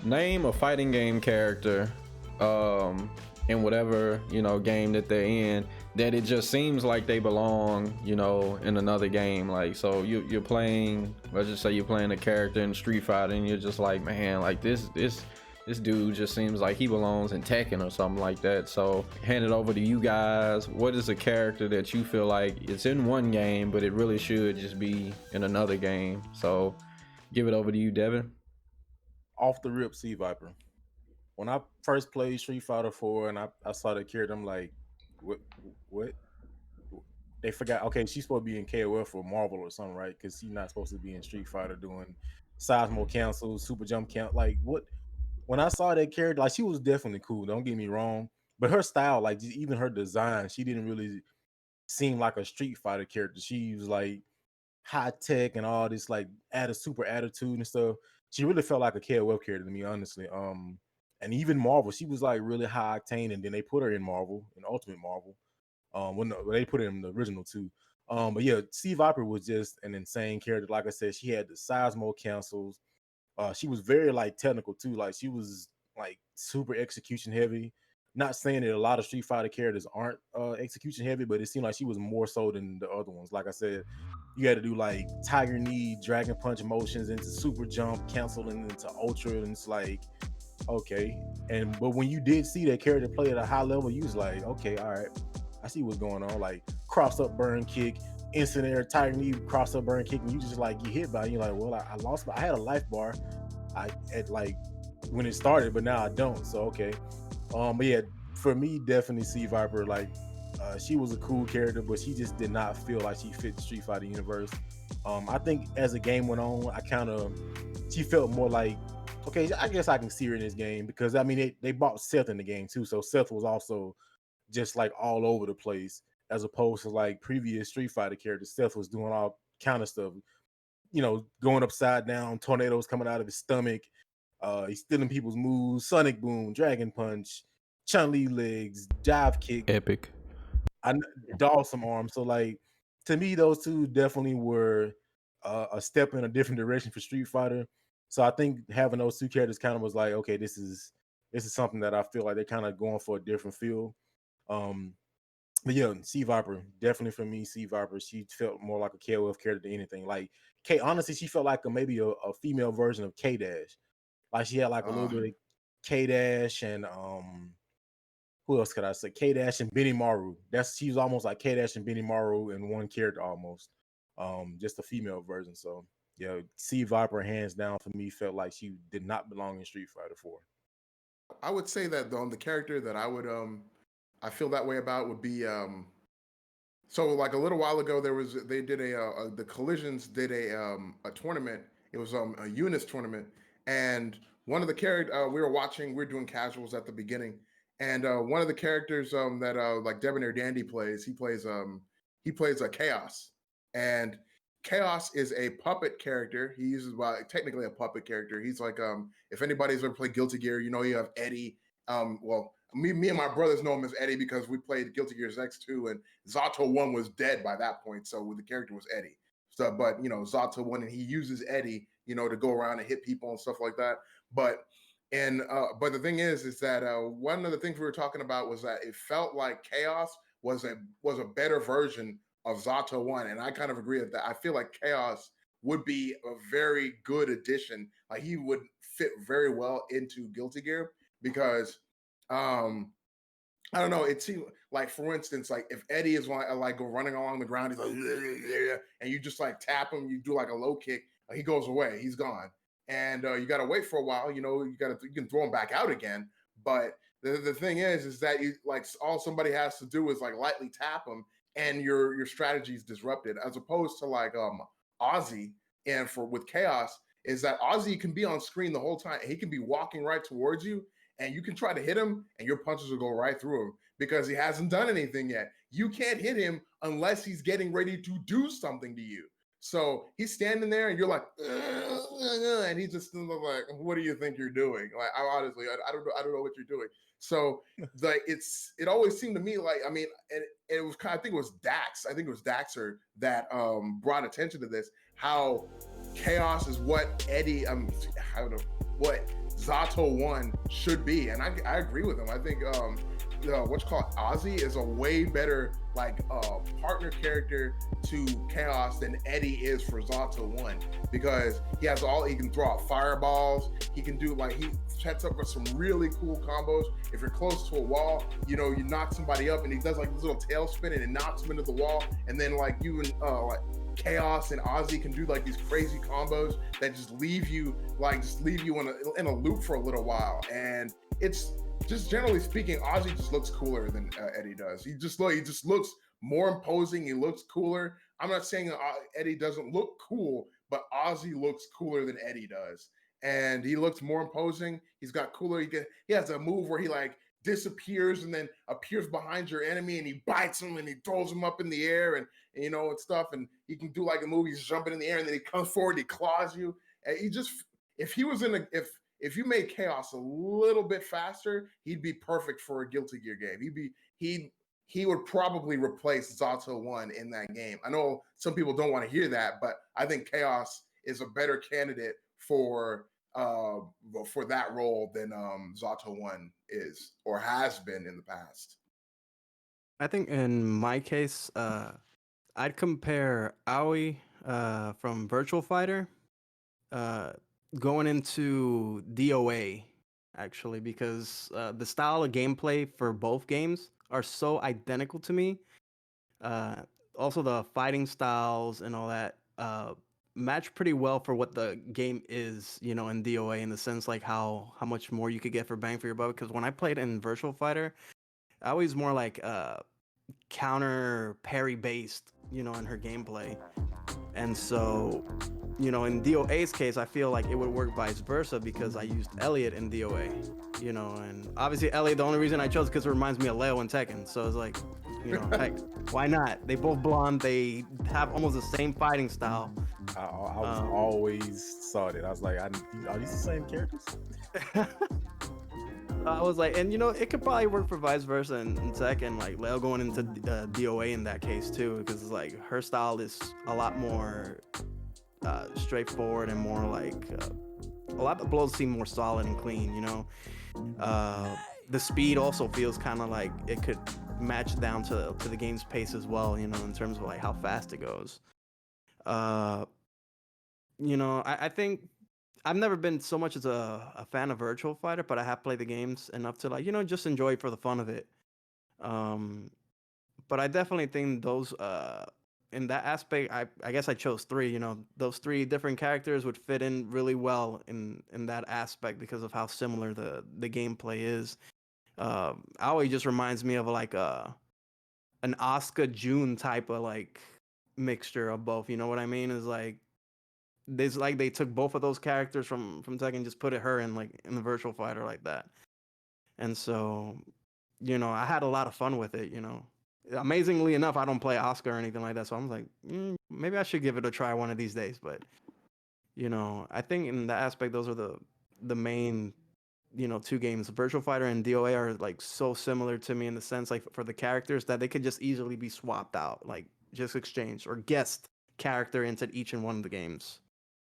Name a fighting game character, in whatever game that they're in, that it just seems like they belong, in another game. Like, so you're playing, let's just say you're playing a character in Street Fighter, and you're just like, man, like this dude just seems like he belongs in Tekken or something like that. So hand it over to you guys. What is a character that you feel like it's in one game, but it really should just be in another game? So give it over to you, Devin. Off the rip, Sea Viper. When I first played Street Fighter 4 and I saw that character, I'm like, what? What? They forgot. Okay, she's supposed to be in KOF for Marvel or something, right? Because she's not supposed to be in Street Fighter doing Seismo cancel, super jump count. Like, what? When I saw that character, like, she was definitely cool. Don't get me wrong, but her style, like, just even her design, she didn't really seem like a Street Fighter character. She was like high tech and all this, like, added super attitude and stuff. She really felt like a KOF character to me, honestly. And even Marvel, she was like really high octane, and then they put her in Marvel, in Ultimate Marvel. When they put it in the original too. But yeah, Sea Viper was just an insane character. Like I said, she had the Seismo cancels. She was very like technical too. Like, she was like super execution heavy. Not saying that a lot of Street Fighter characters aren't execution heavy, but it seemed like she was more so than the other ones. Like I said, you had to do like Tiger Knee, Dragon Punch motions into Super Jump, canceling into Ultra, and it's like, okay. But when you did see that character play at a high level, you was like, okay, all right, I see what's going on. Like, cross up burn kick, instant air, Tiger Knee, cross up burn kick, and you just like get hit by it. You're like, well, I lost. I had a life bar, I at like when it started, but now I don't. So okay. But yeah, for me, definitely Sea Viper. Like, she was a cool character, but she just did not feel like she fit the Street Fighter universe. I think as the game went on, she felt more like, okay, I guess I can see her in this game, because I mean they brought Seth in the game too, so Seth was also just like all over the place, as opposed to like previous Street Fighter characters. Seth was doing all kind of stuff, going upside down, tornadoes coming out of his stomach. He's stealing people's moves, Sonic Boom, Dragon Punch, Chun Li legs, dive kick, Epic. I Dawson arm. So like, to me, those two definitely were a step in a different direction for Street Fighter. So I think having those two characters kind of was like, okay, this is something that I feel like they're kind of going for a different feel. Um, but yeah, Sea Viper, definitely for me, Sea Viper, she felt more like a KOF character than anything. Like, K, honestly, she felt like maybe a female version of K Dash. Like, she had like a little bit of K Dash and who else could I say? K Dash and Benny Maru. She's almost like K Dash and Benny Maru in one character almost. Just a female version. So yeah, Sea Viper hands down for me felt like she did not belong in Street Fighter 4. I would say that the character that I feel that way about would be so like a little while ago they did the Collisions did a tournament. It was a Unis tournament, and one of the characters we were doing casuals at the beginning, and one of the characters that like Debonair Dandy plays, he plays a Chaos, and Chaos is a puppet character. He uses, well, technically a puppet character. He's like if anybody's ever played Guilty Gear, you have Eddie. Well, me and my brothers know him as Eddie because we played Guilty Gear X2, and Zato 1 was dead by that point, so the character was Eddie. So, but Zato 1, and he uses Eddie, to go around and hit people and stuff like that. But the thing is that one of the things we were talking about was that it felt like Chaos was a better version of Zato 1, and I kind of agree with that. I feel like Chaos would be a very good addition. Like, he would fit very well into Guilty Gear because I don't know. It seems like, for instance, like if Eddie is like go running along the ground, he's like, yeah, and you just like tap him, you do like a low kick, he goes away, he's gone, and you got to wait for a while. You can throw him back out again, but the thing is that you like all somebody has to do is like lightly tap him, and your strategy is disrupted, as opposed to like Ozzy and with Chaos is that Ozzy can be on screen the whole time. He can be walking right towards you, and you can try to hit him, and your punches will go right through him because he hasn't done anything yet. You can't hit him unless he's getting ready to do something to you. So he's standing there, and you're like, and he's just like, "What do you think you're doing?" Like, I don't know what you're doing. So like it always seemed to me like, I mean, and it was I think it was Dax. I think it was Daxer that brought attention to this. How Chaos is what Eddie, I don't know what Zato 1 should be. And I agree with him. I think what's called Ozzy is a way better partner character to Chaos than Eddie is for Zato 1, because he can throw out fireballs, he can do he sets up with some really cool combos. If you're close to a wall, you knock somebody up and he does this little tail spin and it knocks him into the wall, and then you and Chaos and Ozzy can do these crazy combos that just leave you in a loop for a little while. And it's just, generally speaking, Ozzy just looks cooler than Eddie does. He just looks more imposing. He looks cooler. I'm not saying Eddie doesn't look cool, but Ozzy looks cooler than Eddie does, and he looks more imposing. He's got cooler. He has a move where he disappears and then appears behind your enemy, and he bites him and he throws him up in the air and stuff. And he can do a move. He's jumping in the air and then he comes forward. He claws you. And if you made Chaos a little bit faster, he'd be perfect for a Guilty Gear game. He would probably replace Zato 1 in that game. I know some people don't want to hear that, but I think Chaos is a better candidate for that role than Zato 1 is or has been in the past. I think in my case, I'd compare Aoi from Virtual Fighter going into DOA, actually, because the style of gameplay for both games are so identical to me. Also, the fighting styles and all that match pretty well for what the game is, in DOA, in the sense how much more you could get for bang for your buck. Because when I played in Virtual Fighter, I was more counter parry based, in her gameplay. And so, in DOA's case, I feel like it would work vice versa because I used Elliot in DOA, and obviously Elliot, the only reason I chose because it reminds me of Leo and Tekken. So it's heck, why not? They both blonde. They have almost the same fighting style. I was always saw that. I was like, are these the same characters? I was like, and it could probably work for vice versa in Tekken, Leo going into DOA in that case too, because her style is a lot more straightforward and more a lot of the blows seem more solid and clean. The speed also feels kind of like it could match down to the game's pace as well, in terms of how fast it goes. I think I've never been so much as a fan of Virtual Fighter, but I have played the games enough to just enjoy it for the fun of it. But I definitely think those in that aspect, I guess I chose three. Those three different characters would fit in really well in that aspect because of how similar the gameplay is. Aoi just reminds me of an Asuka June type of mixture of both. You know what I mean? Is they took both of those characters from Tekken and just put her in the Virtual Fighter like that. And so, I had a lot of fun with it. Amazingly enough, I don't play Asuka or anything like that, so I'm like, maybe I should give it a try one of these days. But I think in that aspect, those are the main two games. Virtual Fighter and DOA are so similar to me in the sense for the characters that they could just easily be swapped out, just exchanged or guest character into each and one of the games.